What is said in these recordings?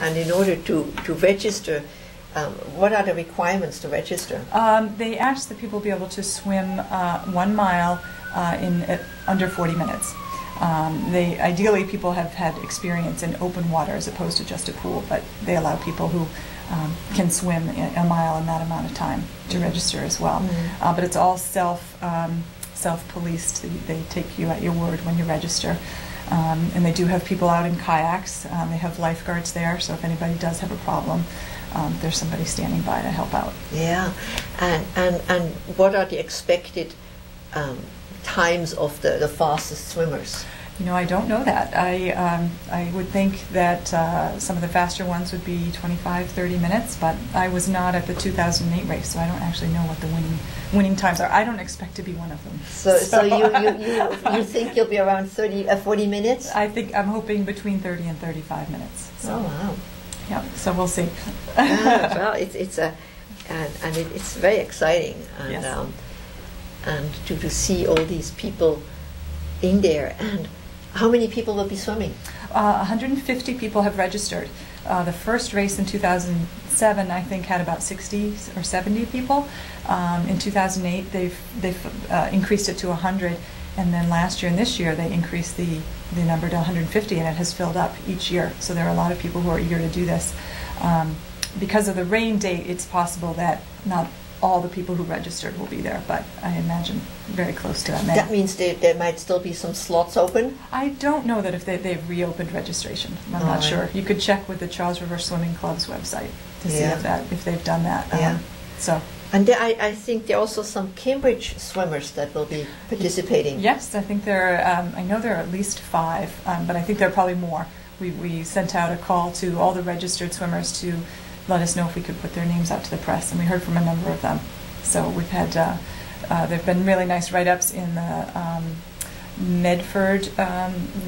And in order to register, what are the requirements to register? They ask that people be able to swim 1 mile in under 40 minutes. Ideally, people have had experience in open water as opposed to just a pool, but they allow people who can swim a mile in that amount of time to register as well. But it's all self-policed. They take you at your word when you register. And they do have people out in kayaks. They have lifeguards there, so if anybody does have a problem, there's somebody standing by to help out. Yeah, and what are the expected times of the fastest swimmers? You know, I don't know that. I would think that some of the faster ones would be 25, 30 minutes, but I was not at the 2008 race, so I don't actually know what the winning times are. I don't expect to be one of them. So you think you'll be around 40 minutes? I'm hoping between 30 and 35 minutes. So. Oh wow! Yeah, so we'll see. Well, it's very exciting, and yes. And to see all these people in there. And how many people will be swimming? 150 people have registered. The first race in 2007, I think, had about 60 or 70 people. In 2008, they've increased it to 100, and then last year and this year they increased the number to 150, and it has filled up each year. So there are a lot of people who are eager to do this. Because of the rain date, it's possible that not all the people who registered will be there, but I imagine very close to that many. That means there might still be some slots open? I don't know that if they've reopened registration. I'm not sure. You could check with the Charles River Swimming Club's website to see if they've done that. And I think there are also some Cambridge swimmers that will be participating. Yes, I think I know there are at least 5, but I think there are probably more. We sent out a call to all the registered swimmers to let us know if we could put their names out to the press, and we heard from a number of them. So we've had, there've been really nice write-ups in the Medford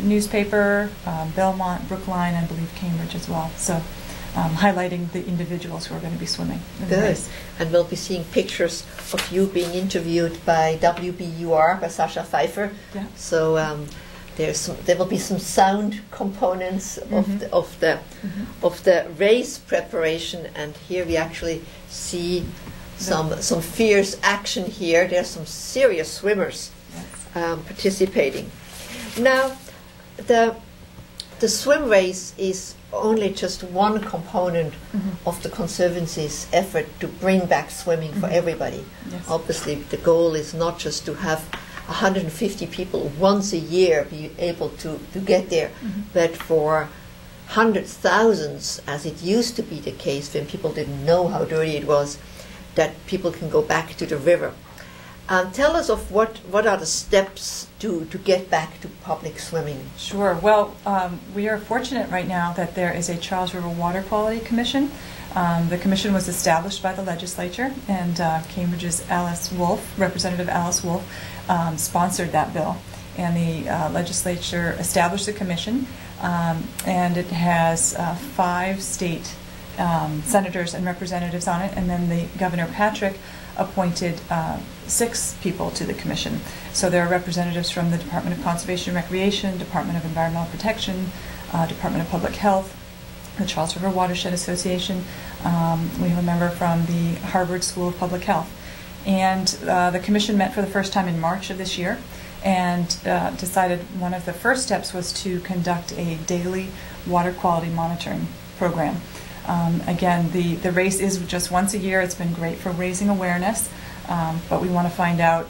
newspaper, Belmont, Brookline, and I believe Cambridge as well. So highlighting the individuals who are going to be swimming. Good. And we'll be seeing pictures of you being interviewed by WBUR, by Sasha Pfeiffer. Yeah. So there will be some sound components of the race preparation, and here we actually see some fierce action here. There's some serious swimmers participating. Now, the swim race is only just one component of the Conservancy's effort to bring back swimming for everybody. Yes. Obviously, the goal is not just to have 150 people once a year be able to get there, but for hundreds, thousands, as it used to be the case when people didn't know how dirty it was, that people can go back to the river. Tell us of what are the steps to get back to public swimming. Sure. Well, we are fortunate right now that there is a Charles River Water Quality Commission. The commission was established by the legislature, and Cambridge's Representative Alice Wolf, sponsored that bill. And the legislature established the commission, and it has 5 state senators and representatives on it, and then the Governor Patrick appointed 6 people to the commission. So there are representatives from the Department of Conservation and Recreation, Department of Environmental Protection, Department of Public Health, the Charles River Watershed Association. We have a member from the Harvard School of Public Health. And the commission met for the first time in March of this year, and decided one of the first steps was to conduct a daily water quality monitoring program. Again, the race is just once a year. It's been great for raising awareness, but we want to find out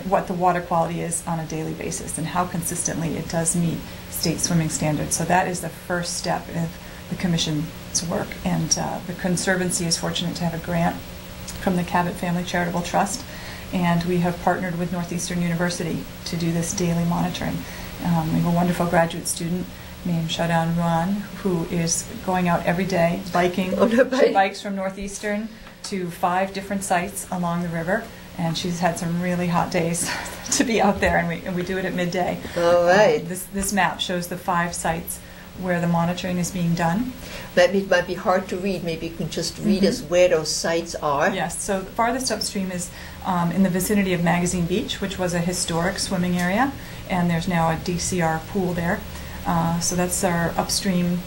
what the water quality is on a daily basis and how consistently it does meet state swimming standards. So that is the first step of the commission's work, and the Conservancy is fortunate to have a grant from the Cabot Family Charitable Trust, and we have partnered with Northeastern University to do this daily monitoring. We have a wonderful graduate student named Shadan Ruan, who is going out every day biking. She bikes from Northeastern to 5 different sites along the river, and she's had some really hot days to be out there, and we do it at midday. All right. This map shows the 5 sites where the monitoring is being done. It might be hard to read. Maybe you can just read us where those sites are. Yes, so the farthest upstream is in the vicinity of Magazine Beach, which was a historic swimming area, and there's now a DCR pool there. So that's our upstream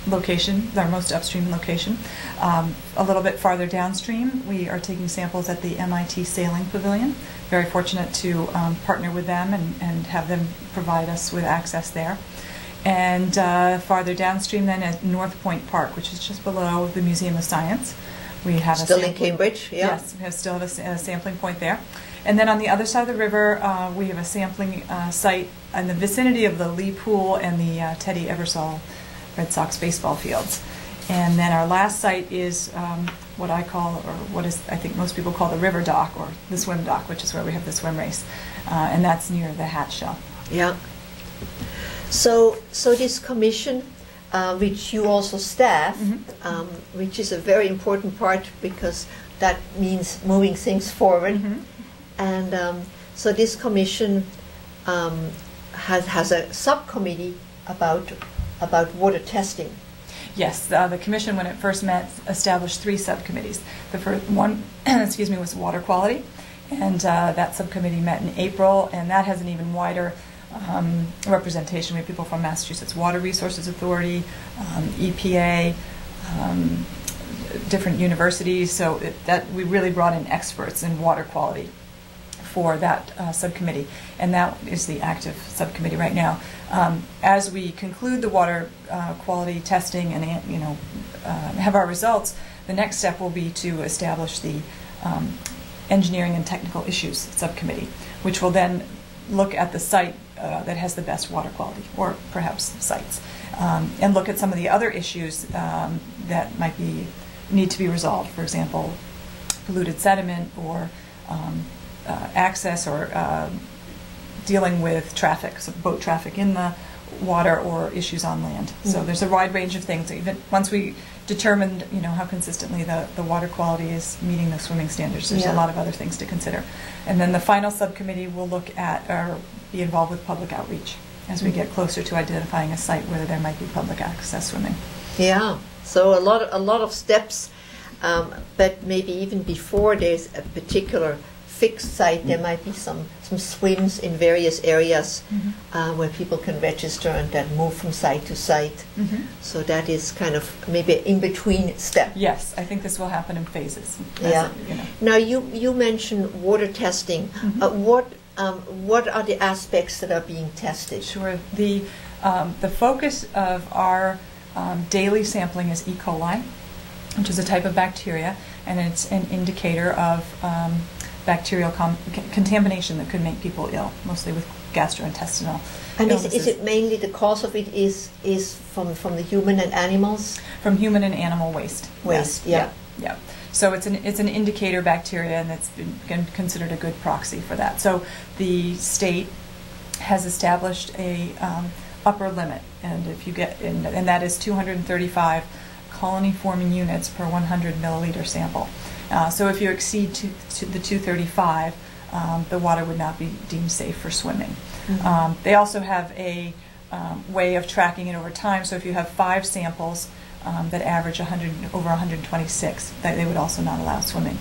location, our most upstream location. A little bit farther downstream, we are taking samples at the MIT Sailing Pavilion. Very fortunate to partner with them and have them provide us with access there. And farther downstream then at North Point Park, which is just below the Museum of Science. We have still in Cambridge, yeah. Yes, we still have a sampling point there. And then on the other side of the river, we have a sampling site in the vicinity of the Lee Pool and the Teddy Eversole Red Sox baseball fields. And then our last site is what I call, or what is I think most people call the river dock, or the swim dock, which is where we have the swim race. And that's near the Hat Shell. Yeah. So this commission, which you also staff, which is a very important part because that means moving things forward. And so this commission has a subcommittee about water testing. Yes, the commission, when it first met, established 3 subcommittees. The first one, excuse me, was water quality, and that subcommittee met in April, and that has an even wider representation. We have people from Massachusetts Water Resources Authority, EPA, different universities, so that we really brought in experts in water quality for that subcommittee, and that is the active subcommittee right now. As we conclude the water quality testing and have our results, the next step will be to establish the engineering and technical issues subcommittee, which will then look at the site that has the best water quality, or perhaps sites, and look at some of the other issues that might need to be resolved. For example, polluted sediment, or access, or dealing with traffic, so boat traffic in the water, or issues on land. So there's a wide range of things. Even once we determined, how consistently the water quality is meeting the swimming standards, there's a lot of other things to consider. And then the final subcommittee will look at, or be involved with public outreach as we get closer to identifying a site where there might be public access swimming. Yeah. So a lot of steps, but maybe even before there's a particular fixed site, there might be some swims in various areas where people can register and then move from site to site. So that is kind of maybe an in-between step. Yes, I think this will happen in phases. Yeah. Now you mentioned water testing. What are the aspects that are being tested? Sure. The focus of our daily sampling is E. coli, which is a type of bacteria, and it's an indicator of bacterial contamination that could make people ill, mostly with gastrointestinal and illnesses. Is it mainly the cause of it is from the human and animals? From human and animal waste. Waste, yes. Yeah. So it's an indicator bacteria, and it's been considered a good proxy for that. So the state has established a upper limit, and if you get and that is 235 colony-forming units per 100 milliliter sample. So if you exceed to the 235, the water would not be deemed safe for swimming. They also have a way of tracking it over time. So if you have 5 samples that average over 126, they would also not allow swimming.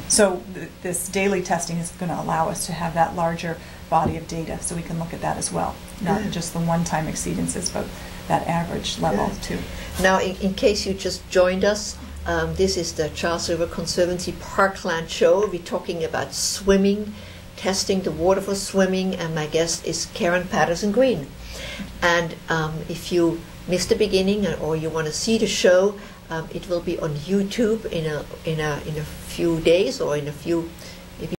So this daily testing is going to allow us to have that larger body of data, so we can look at that as well, not just the one-time exceedances, but that average level too. Now, in case you just joined us, this is the Charles River Conservancy Parkland show. We're talking about swimming, testing the water for swimming, and my guest is Patterson Greene. And if you missed the beginning, or you want to see the show, it will be on YouTube in a few days, or in a few